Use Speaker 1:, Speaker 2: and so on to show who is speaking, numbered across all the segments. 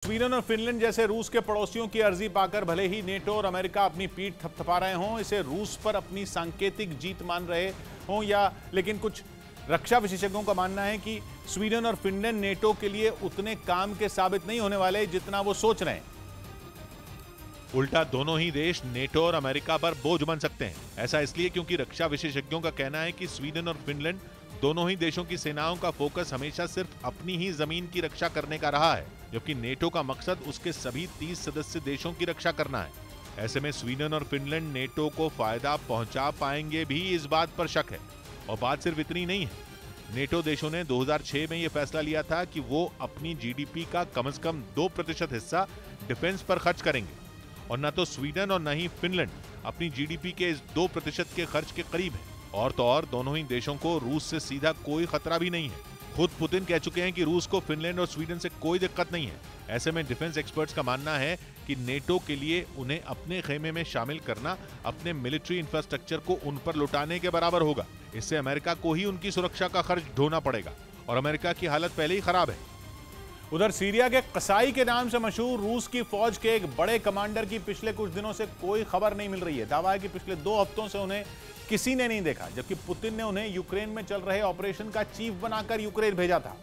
Speaker 1: Sweden और Finland जैसे रूस के पड़ोसियों की अर्जी पाकर भले ही नेटो और अमेरिका अपनी पीठ थपथपा रहे हों, इसे रूस पर अपनी सांकेतिक जीत मान रहे हों लेकिन कुछ रक्षा विशेषज्ञों का मानना है कि स्वीडन और फिनलैंड नेटो के लिए उतने काम के साबित नहीं होने वाले जितना वो सोच रहे हैं।
Speaker 2: उल्टा दोनों ही देश नेटो और अमेरिका पर बोझ बन सकते हैं। ऐसा इसलिए क्योंकि रक्षा विशेषज्ञों का कहना है कि स्वीडन और फिनलैंड दोनों ही देशों की सेनाओं का फोकस हमेशा सिर्फ अपनी ही जमीन की रक्षा करने का रहा है, जबकि नेटो का मकसद उसके सभी 30 सदस्य देशों की रक्षा करना है। ऐसे में स्वीडन और फिनलैंड नेटो को फायदा पहुंचा पाएंगे भी, इस बात पर शक है। और बात सिर्फ इतनी नहीं है। नेटो देशों ने 2006 में यह फैसला लिया था कि वो अपनी जीडीपी का कम से कम 2% हिस्सा डिफेंस पर खर्च करेंगे, और न तो स्वीडन और न ही फिनलैंड अपनी जीडीपी के इस 2% के खर्च के करीब है। और तो और दोनों ही देशों को रूस से सीधा कोई खतरा भी नहीं है। खुद पुतिन कह चुके हैं कि रूस को फिनलैंड और स्वीडन से कोई दिक्कत नहीं है। ऐसे में डिफेंस एक्सपर्ट्स का मानना है कि नेटो के लिए उन्हें अपने खेमे में शामिल करना अपने मिलिट्री इंफ्रास्ट्रक्चर को उन पर लुटाने के बराबर होगा। इससे अमेरिका को ही उनकी सुरक्षा का खर्च ढोना पड़ेगा, और अमेरिका की हालत पहले ही खराब है।
Speaker 1: उधर सीरिया के कसाई के नाम से मशहूर रूस की फौज के एक बड़े कमांडर की पिछले कुछ दिनों से कोई खबर नहीं मिल रही है। दावा है कि पिछले 2 हफ्तों से उन्हें किसी ने नहीं देखा, जबकि पुतिन ने उन्हें यूक्रेन में चल रहे ऑपरेशन का चीफ बनाकर यूक्रेन भेजा था।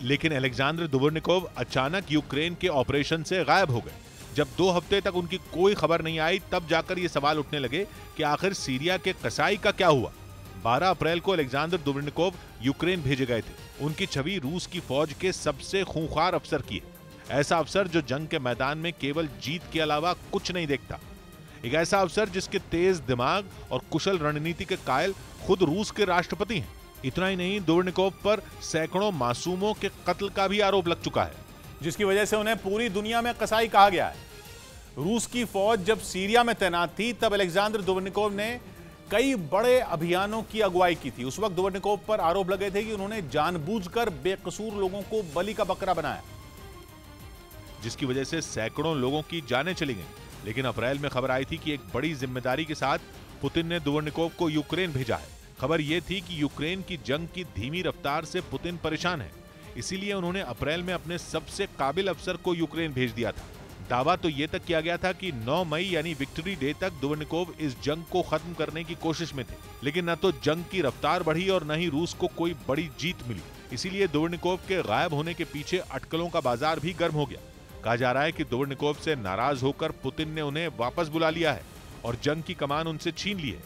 Speaker 2: लेकिन अलेक्जेंडर दुबोर्निकोव अचानक यूक्रेन के ऑपरेशन से गायब हो गए। जब 2 हफ्ते तक उनकी कोई खबर नहीं आई, तब जाकर ये सवाल उठने लगे कि आखिर सीरिया के कसाई का क्या हुआ। 12 अप्रैल को अलेक्जेंडर दुबोर्निकोव यूक्रेन भेजे गए थे। उनकी छवि रूस की फौज के सबसे खूंखार अफसर की है। ऐसा अफसर जो जंग के मैदान में केवल जीत के अलावा कुछ नहीं देखता। एक ऐसा अफसर जिसके तेज दिमाग और कुशल रणनीति के कायल खुद रूस के राष्ट्रपति हैं। इतना ही नहीं, दुबोर्निकोव पर सैकड़ों मासूमों के कत्ल का भी आरोप लग चुका है,
Speaker 1: जिसकी वजह से उन्हें पूरी दुनिया में कसाई कहा गया है। रूस की फौज जब सीरिया में तैनात थी, तब अलेक्जेंडर दुबोर्निकोव ने कई बड़े अभियानों की अगुवाई की थी। उस वक्त दुबोर्निकोव पर आरोप लगे थे कि उन्होंने जानबूझकर बेकसूर लोगों को बलि का बकरा बनाया,
Speaker 2: जिसकी वजह से सैकड़ों लोगों की जानें चली गईं। लेकिन अप्रैल में खबर आई थी कि एक बड़ी जिम्मेदारी के साथ पुतिन ने दुबोर्निकोव को यूक्रेन भेजा है। खबर यह थी कि यूक्रेन की जंग की धीमी रफ्तार से पुतिन परेशान है, इसीलिए उन्होंने अप्रैल में अपने सबसे काबिल अफसर को यूक्रेन भेज दिया था। दावा तो यह तक किया गया था कि 9 मई यानी विक्ट्री डे तक दुबोर्निकोव इस जंग को खत्म करने की कोशिश में थे। लेकिन न तो जंग की रफ्तार बढ़ी और न ही रूस को कोई बड़ी जीत मिली। इसीलिए दुबोर्निकोव के गायब होने के पीछे अटकलों का बाजार भी गर्म हो गया। कहा जा रहा है कि दुबोर्निकोव से नाराज होकर पुतिन ने उन्हें वापस बुला लिया है और जंग की कमान उनसे छीन ली है।